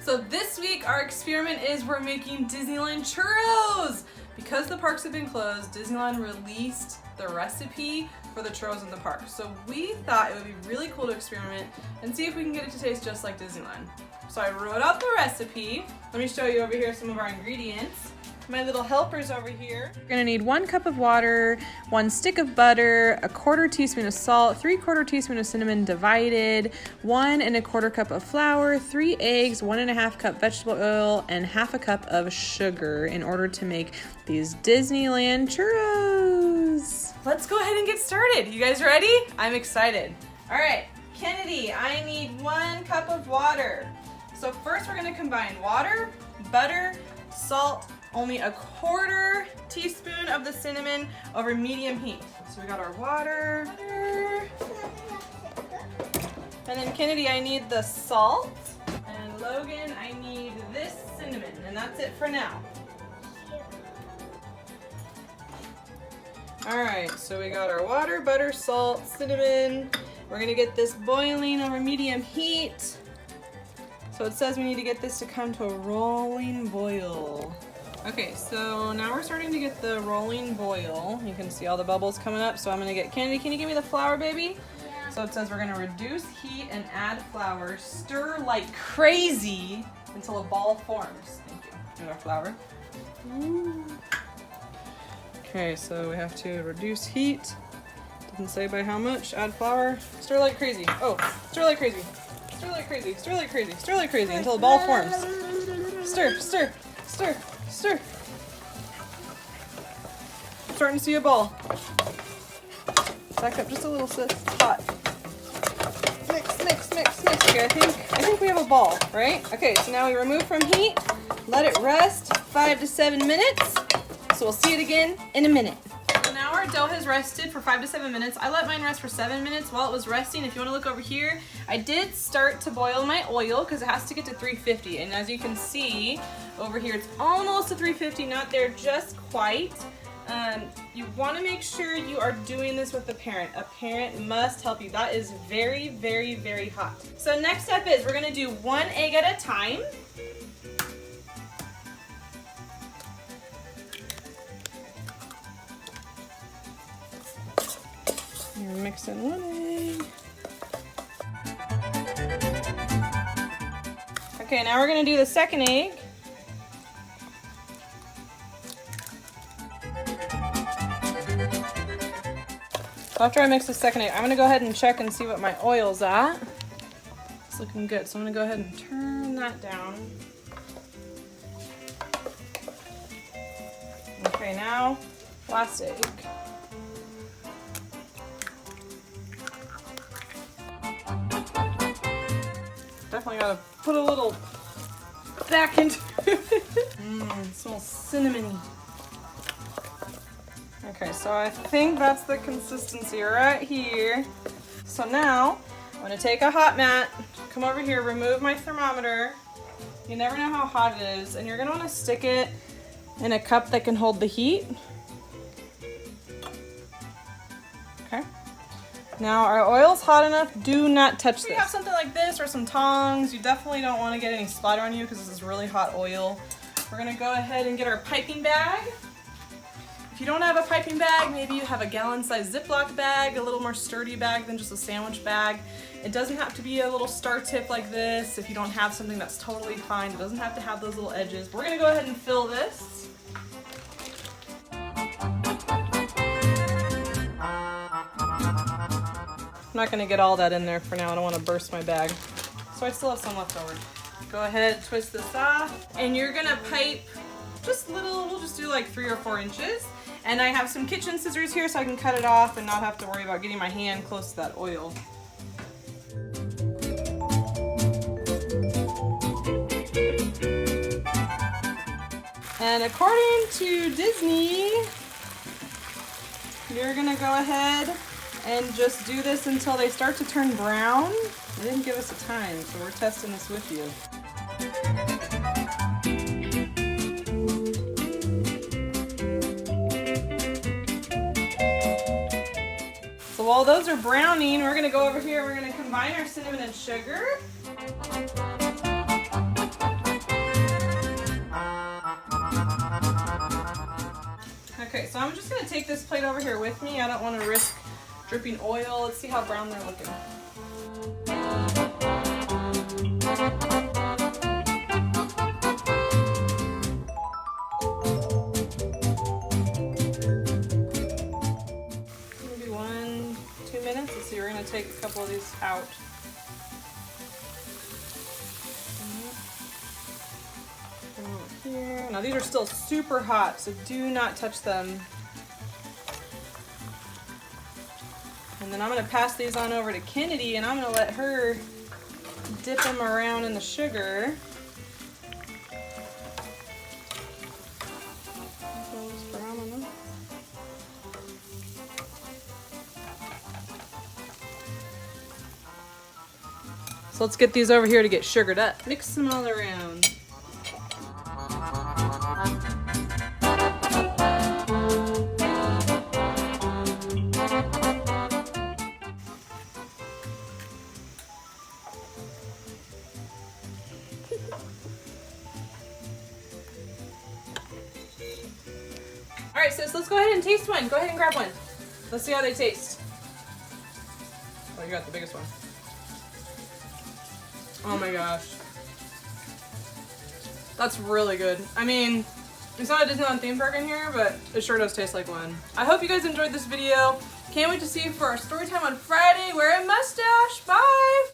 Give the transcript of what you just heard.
So this week our experiment is we're making Disneyland churros. Because the parks have been closed, Disneyland released the recipe for the churros in the park. So we thought it would be really cool to experiment and see if we can get it to taste just like Disneyland. So I wrote out the recipe. Let me show you over here some of our ingredients. My little helpers over here. You're gonna need 1 cup of water, 1 stick of butter, 1/4 teaspoon of salt, 3/4 teaspoon of cinnamon divided, 1 1/4 cup of flour, 3 eggs, 1 1/2 cup vegetable oil, and 1/2 cup of sugar in order to make these Disneyland churros. Let's go ahead and get started. You guys ready? I'm excited. All right, Kennedy, I need 1 cup of water. So first we're gonna combine water, butter, salt, only 1/4 teaspoon of the cinnamon over medium heat. So we got our water. And then Kennedy, I need the salt. And Logan, I need this cinnamon. And that's it for now. All right, so we got our water, butter, salt, cinnamon. We're gonna get this boiling over medium heat. So it says we need to get this to come to a rolling boil. Okay, so now we're starting to get the rolling boil. You can see all the bubbles coming up. So I'm gonna get Kennedy, can you give me the flour, baby? Yeah. So it says we're gonna reduce heat and add flour. Stir like crazy until a ball forms. Thank you. And our flour. Ooh. Okay, so we have to reduce heat. Doesn't say by how much. Add flour. Stir like crazy. Oh, stir like crazy. Stir like crazy. Stir like crazy. Stir like crazy until a ball forms. Stir, stir, stir. Stir. I'm starting to see a ball. Back up just a little, sis. Hot. Mix, mix, mix, mix. Okay, I think we have a ball, right? Okay, so now we remove from heat. Let it rest 5 to 7 minutes. So we'll see it again in a minute. So now our dough has rested for 5 to 7 minutes. I let mine rest for 7 minutes while it was resting. If you want to look over here, I did start to boil my oil because it has to get to 350. And as you can see over here, it's almost to 350, not there just quite. You want to make sure you are doing this with a parent. A parent must help you. That is very, very, very hot. So next step is we're going to do 1 egg at a time. You're mixing 1 egg. Okay, now we're gonna do the 2nd egg. After I mix the 2nd egg, I'm gonna go ahead and check and see what my oil's at. It's looking good, so I'm gonna go ahead and turn that down. Okay, now last egg. Definitely gotta put a little back into it. It smells cinnamony. Okay, so I think that's the consistency right here. So now I'm gonna take a hot mat, come over here, remove my thermometer. You never know how hot it is, and you're gonna wanna stick it in a cup that can hold the heat. Okay. Now our oil's hot enough, do not touch this. If you have something like this or some tongs, you definitely don't want to get any splatter on you because this is really hot oil. We're gonna go ahead and get our piping bag. If you don't have a piping bag, maybe you have a gallon-sized Ziploc bag, a little more sturdy bag than just a sandwich bag. It doesn't have to be a little star tip like this. If you don't have something, that's totally fine. It doesn't have to have those little edges. We're gonna go ahead and fill this. I'm not gonna get all that in there for now. I don't want to burst my bag. So I still have some left over. Go ahead, twist this off, and you're gonna pipe just little, we'll just do like 3 or 4 inches. And I have some kitchen scissors here so I can cut it off and not have to worry about getting my hand close to that oil. And according to Disney, you're gonna go ahead and just do this until they start to turn brown. They didn't give us a time, so we're testing this with you. So while those are browning, we're gonna go over here, we're gonna combine our cinnamon and sugar. I'm just gonna take this plate over here with me. I don't want to risk dripping oil. Let's see how brown they're looking. Maybe 1-2 minutes. Let's see, we're gonna take a couple of these out. Here. Now these are still super hot, so do not touch them. And then I'm going to pass these on over to Kennedy, and I'm going to let her dip them around in the sugar. So let's get these over here to get sugared up. Mix them all around. Alright, sis, let's go ahead and taste one. Go ahead and grab one. Let's see how they taste. Oh, you got the biggest one. Oh my gosh. That's really good. I mean, it's not a Disneyland theme park in here, but it sure does taste like one. I hope you guys enjoyed this video. Can't wait to see you for our story time on Friday. Wear a mustache. Bye!